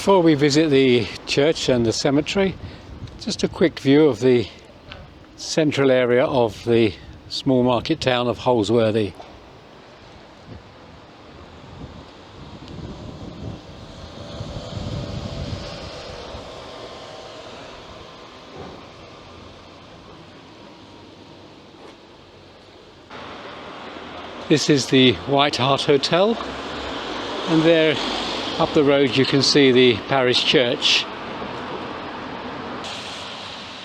Before we visit the church and the cemetery, just a quick view of the central area of the small market town of Holsworthy. This is the White Hart Hotel, and there up the road you can see the parish church.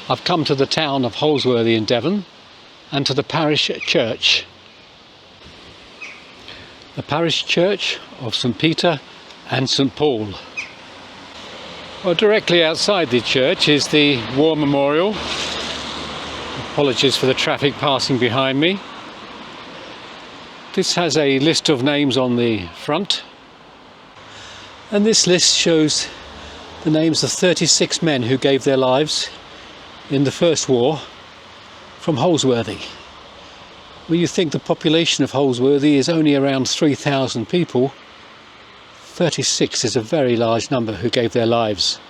I've come to the town of Holsworthy in Devon and to the parish church. The parish church of St Peter and St Paul. Well, directly outside the church is the War Memorial. Apologies for the traffic passing behind me. This has a list of names on the front, and this list shows the names of 36 men who gave their lives in the First War from Holsworthy. When you think the population of Holsworthy is only around 3,000 people, 36 is a very large number who gave their lives.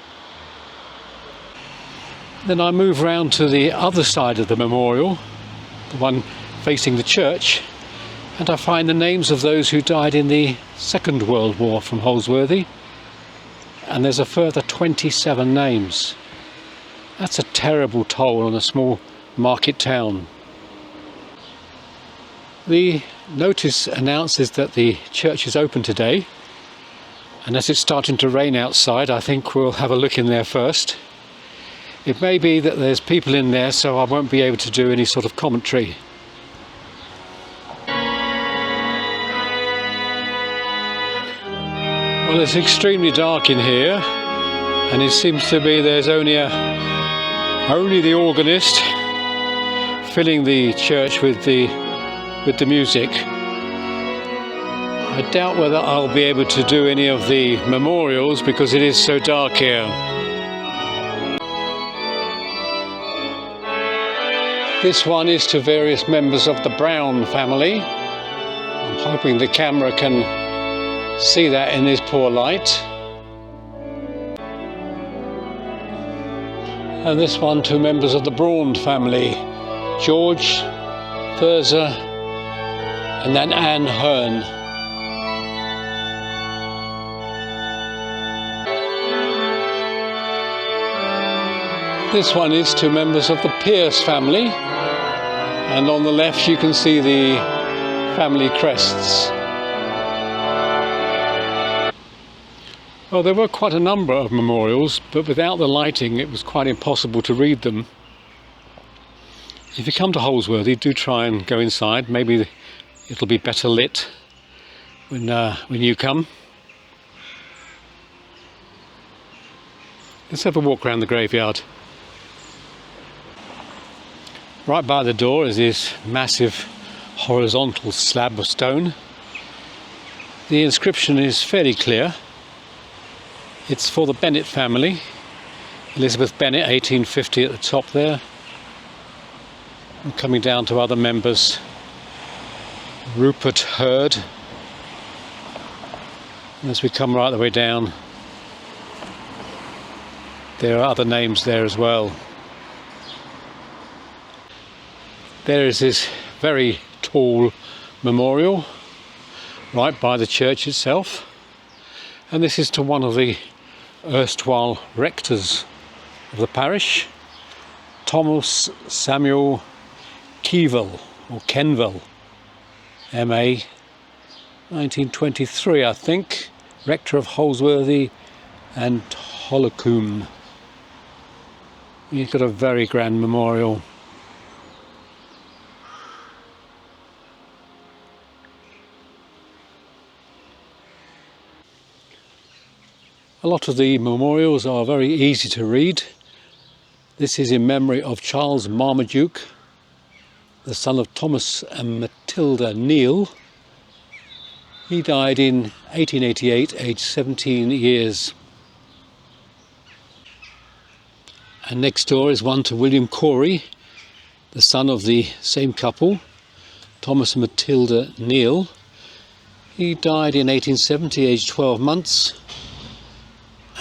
Then I move round to the other side of the memorial, the one facing the church, and I find the names of those who died in the Second World War from Holsworthy, and there's a further 27 names. That's a terrible toll on a small market town. The notice announces that the church is open today, and as it's starting to rain outside, I think we'll have a look in there first. It may be that there's people in there, so I won't be able to do any sort of commentary. Well, it's extremely dark in here, and it seems to be there's only the organist filling the church with the music. I doubt whether I'll be able to do any of the memorials because it is so dark here. This one is to various members of the Brown family. I'm hoping the camera can see that in this poor light. And this one to members of the Braun family, George, Thurza, and then Anne Hearn. This one is to members of the Pierce family, and on the left you can see the family crests. Well, there were quite a number of memorials, but without the lighting it was quite impossible to read them. If you come to Holsworthy, do try and go inside. Maybe it'll be better lit when you come. Let's have a walk around the graveyard. Right by the door is this massive horizontal slab of stone. The inscription is fairly clear. It's for the Bennett family. Elizabeth Bennett, 1850 at the top there. And coming down to other members, Rupert Hurd. And as we come right the way down, there are other names there as well. There is this very tall memorial right by the church itself, and this is to one of the erstwhile rectors of the parish, Thomas Samuel Kenville, or Kenville, M.A., 1923 I think, rector of Holsworthy and Holcombe. He's got a very grand memorial. A lot of the memorials are very easy to read. This is in memory of Charles Marmaduke, the son of Thomas and Matilda Neal. He died in 1888, aged 17 years. And next door is one to William Corey, the son of the same couple, Thomas and Matilda Neal. He died in 1870, aged 12 months.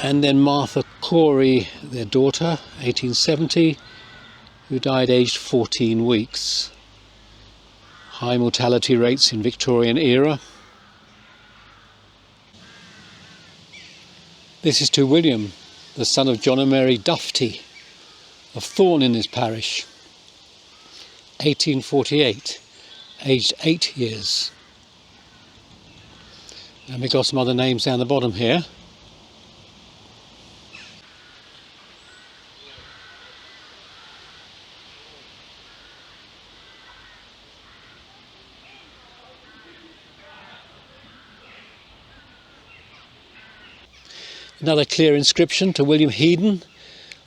And then Martha Corey, their daughter, 1870, who died aged 14 weeks. High mortality rates in Victorian era. This is to William, the son of John and Mary Dufty of Thorn in this parish, 1848, aged 8 years. And we've got some other names down the bottom here. Another clear inscription to William Headen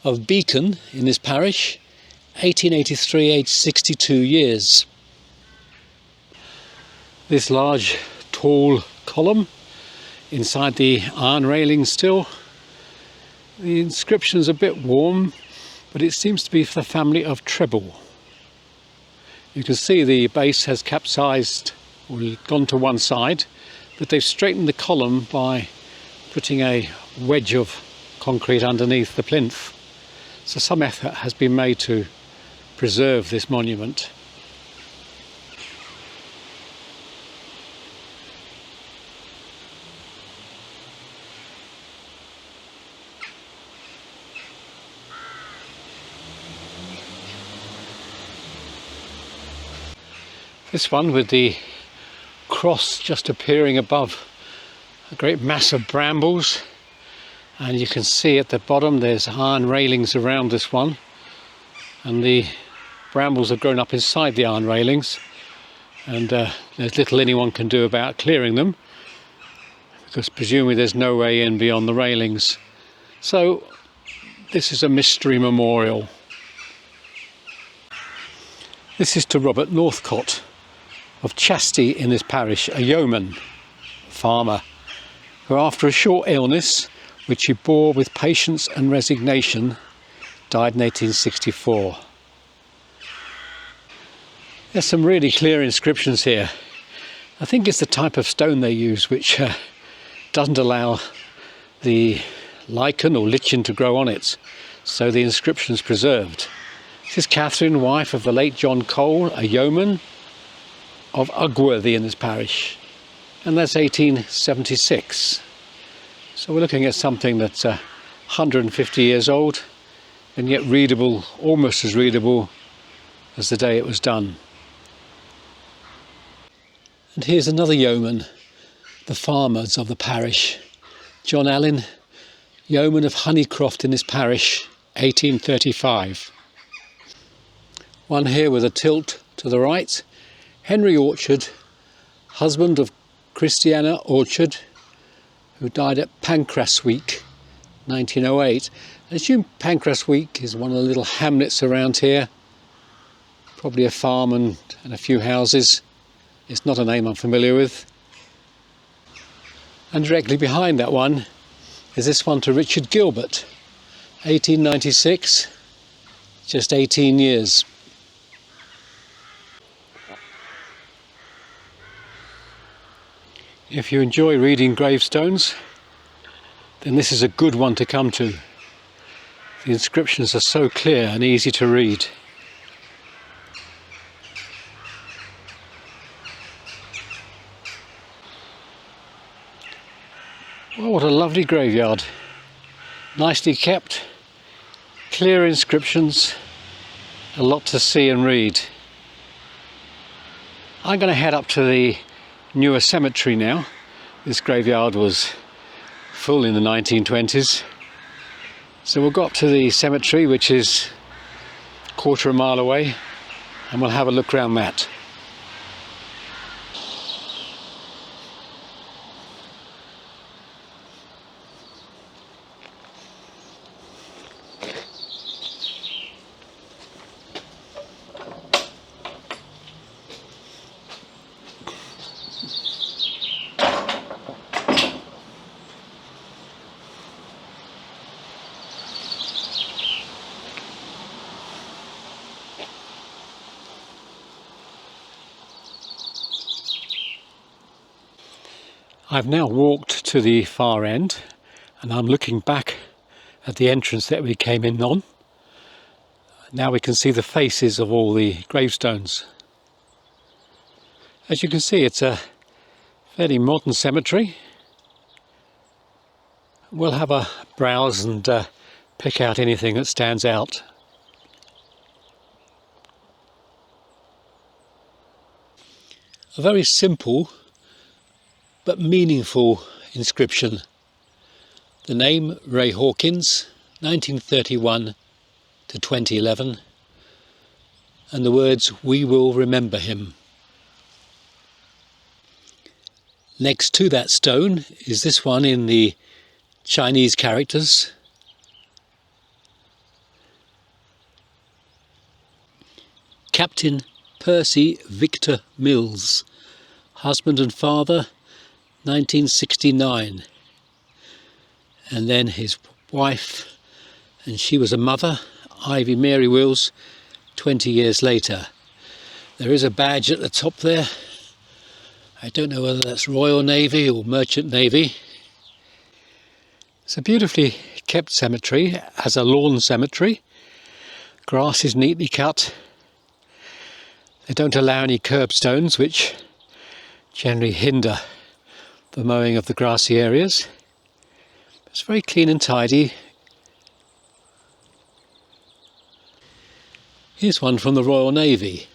of Beacon in this parish, 1883, aged 62 years. This large, tall column inside the iron railing still. The inscription is a bit warm, but it seems to be for the family of Treble. You can see the base has capsized or gone to one side, but they've straightened the column by putting a wedge of concrete underneath the plinth. So some effort has been made to preserve this monument. This one with the cross just appearing above a great mass of brambles, and you can see at the bottom there's iron railings around this one, and the brambles have grown up inside the iron railings, and there's little anyone can do about clearing them, because presumably there's no way in beyond the railings. So this is a mystery memorial. This is to Robert Northcott of Chasty in this parish, a yeoman, farmer, who after a short illness, which he bore with patience and resignation, died in 1864. There's some really clear inscriptions here. I think it's the type of stone they use which doesn't allow the lichen or lichen to grow on it, so the inscription's preserved. This is Catherine, wife of the late John Cole, a yeoman of Ugworthy in this parish, and that's 1876. So we're looking at something that's 150 years old, and yet readable, almost as readable as the day it was done. And here's another yeoman, the farmers of the parish. John Allen, yeoman of Honeycroft in this parish, 1835. One here with a tilt to the right, Henry Orchard, husband of Christiana Orchard, who died at Pancrasweek, 1908. I assume Pancrasweek is one of the little hamlets around here, probably a farm and a few houses. It's not a name I'm familiar with. And directly behind that one is this one to Richard Gilbert, 1896, just 18 years. If you enjoy reading gravestones, then this is a good one to come to. The inscriptions are so clear and easy to read. Well, what a lovely graveyard. Nicely kept, clear inscriptions, a lot to see and read. I'm going to head up to the newer cemetery now. This graveyard was full in the 1920s. So we'll go up to the cemetery, which is a quarter of a mile away, and we'll have a look around that. I've now walked to the far end, and I'm looking back at the entrance that we came in on. Now we can see the faces of all the gravestones. As you can see, it's a fairly modern cemetery. We'll have a browse and pick out anything that stands out. A very simple but meaningful inscription. The name Ray Hawkins, 1931 to 2011, and the words, "We will remember him." Next to that stone is this one in the Chinese characters. Captain Percy Victor Mills, husband and father, 1969. And then his wife, and she was a mother, Ivy Mary Wills, 20 years later. There is a badge at the top there. I don't know whether that's Royal Navy or Merchant Navy. It's a beautifully kept cemetery as a lawn cemetery. Grass is neatly cut. They don't allow any curbstones, which generally hinder the mowing of the grassy areas. It's very clean and tidy. Here's one from the Royal Navy,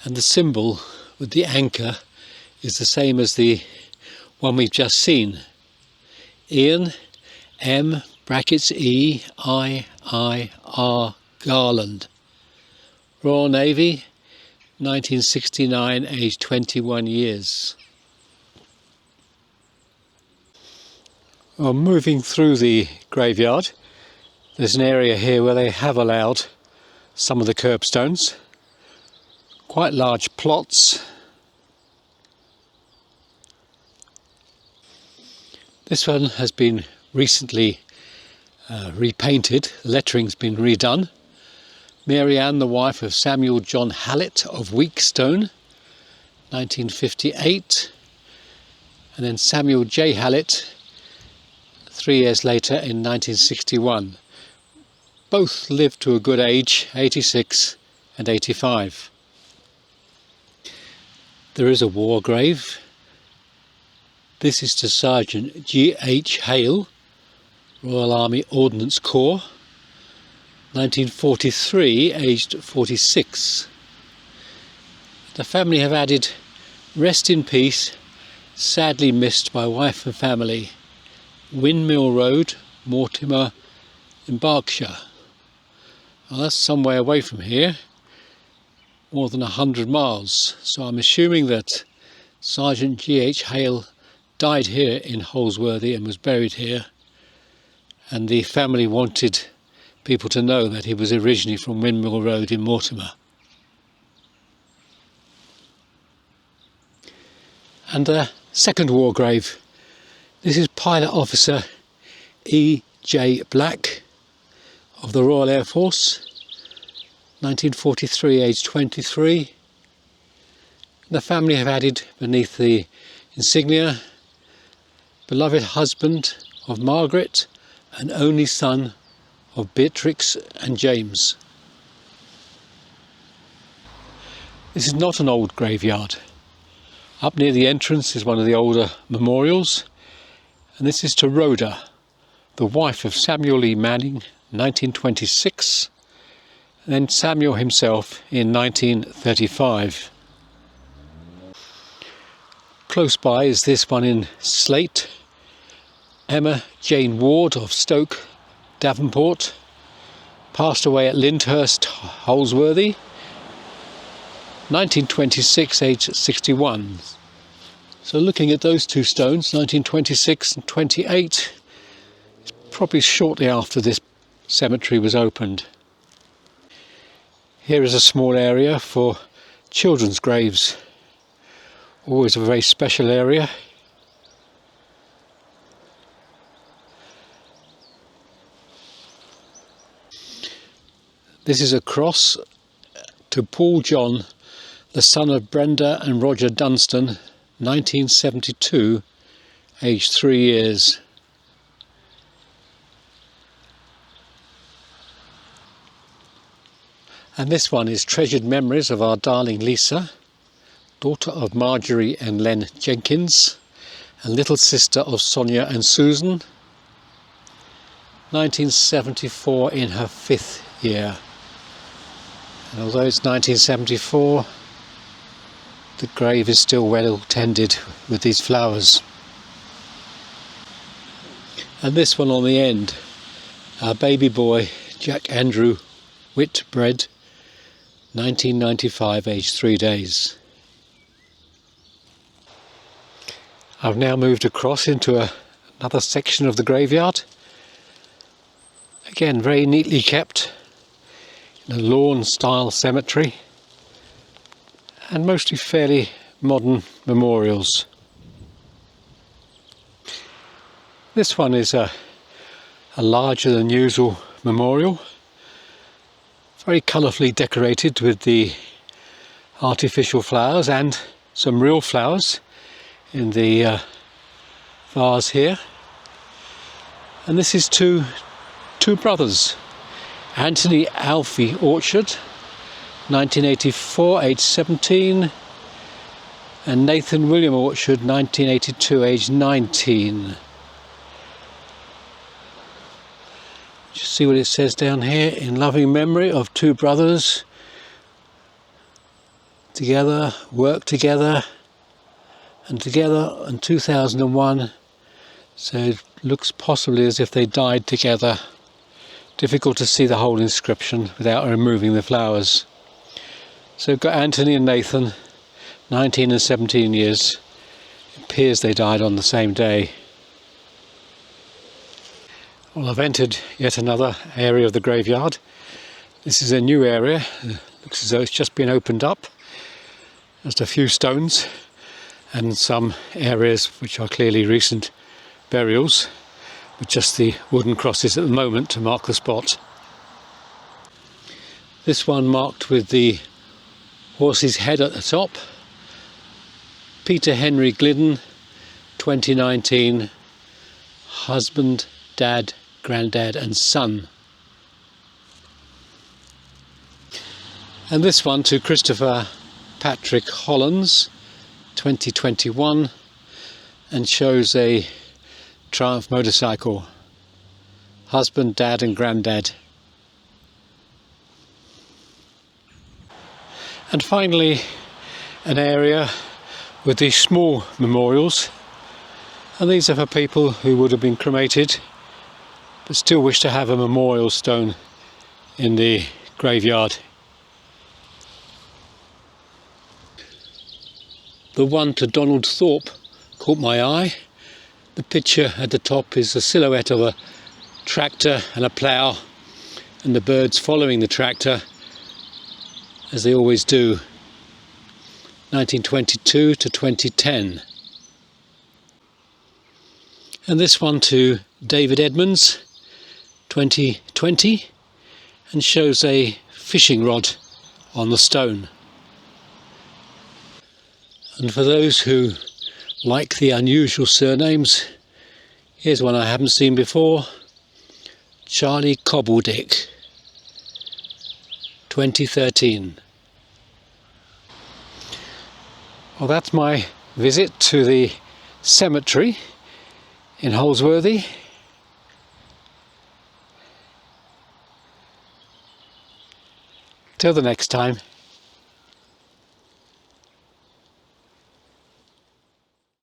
and the symbol with the anchor is the same as the one we've just seen. Ian M (E-I-I-R) Garland. Royal Navy, 1969, aged 21 years. Well, moving through the graveyard, there's an area here where they have allowed some of the curbstones. Quite large plots. This one has been recently repainted. The lettering's been redone. Mary Ann, the wife of Samuel John Hallett of Weekstone, 1958. And then Samuel J. Hallett, 3 years later in 1961. Both lived to a good age, 86 and 85. There is a war grave. This is to Sergeant G.H. Hale, Royal Army Ordnance Corps, 1943, aged 46. The family have added, "Rest in peace, sadly missed by wife and family, Windmill Road, Mortimer in Berkshire." Well, that's some way away from here, more than 100 miles. So I'm assuming that Sergeant G.H. Hale died here in Holsworthy and was buried here, and the family wanted people to know that he was originally from Windmill Road in Mortimer. And a second war grave. This is Pilot Officer E.J. Black of the Royal Air Force, 1943, aged 23. The family have added beneath the insignia, "Beloved husband of Margaret and only son of Beatrix and James." This is not an old graveyard. Up near the entrance is one of the older memorials, and this is to Rhoda, the wife of Samuel E. Manning, 1926, and then Samuel himself in 1935. Close by is this one in slate. Emma Jane Ward of Stoke, Davenport, passed away at Lyndhurst, Holsworthy, 1926, aged 61. So looking at those two stones, 1926 and 28, it's probably shortly after this cemetery was opened. Here is a small area for children's graves. Always a very special area. This is a cross to Paul John, the son of Brenda and Roger Dunstan, 1972, aged 3 years. And this one is Treasured Memories of Our Darling Lisa, daughter of Marjorie and Len Jenkins, and little sister of Sonia and Susan. 1974, in her 5th year. And although it's 1974, the grave is still well tended with these flowers. And this one on the end, our baby boy Jack Andrew Whitbread, 1995, aged 3 days. I've now moved across into another section of the graveyard. Again, very neatly kept, in a lawn style cemetery, and mostly fairly modern memorials. This one is a larger than usual memorial, very colourfully decorated with the artificial flowers and some real flowers in the vase here. And this is two brothers, Anthony Alfie Orchard, 1984, age 17, and Nathan William Orchard, 1982, age 19. Just see what it says down here: in loving memory of 2 brothers together, worked together and together in 2001. So it looks possibly as if they died together. Difficult to see the whole inscription without removing the flowers. So we've got Anthony and Nathan, 19 and 17 years. It appears they died on the same day. Well, I've entered yet another area of the graveyard. This is a new area. Looks as though it's just been opened up. Just a few stones and some areas which are clearly recent burials, with just the wooden crosses at the moment to mark the spot. This one marked with the horse's head at the top. Peter Henry Glidden, 2019, husband, dad, granddad and son. And this one to Christopher Patrick Hollands, 2021, and shows a Triumph motorcycle, husband, dad and granddad. And finally, an area with these small memorials, and these are for people who would have been cremated but still wish to have a memorial stone in the graveyard. The one to Donald Thorpe caught my eye. The picture at the top is a silhouette of a tractor and a plough, and the birds following the tractor, as they always do. 1922 to 2010. And this one to David Edmonds, 2020, and shows a fishing rod on the stone. And for those who like the unusual surnames, here's one I haven't seen before: Charlie Cobbledick, 2013. Well, that's my visit to the cemetery in Holsworthy. Till the next time.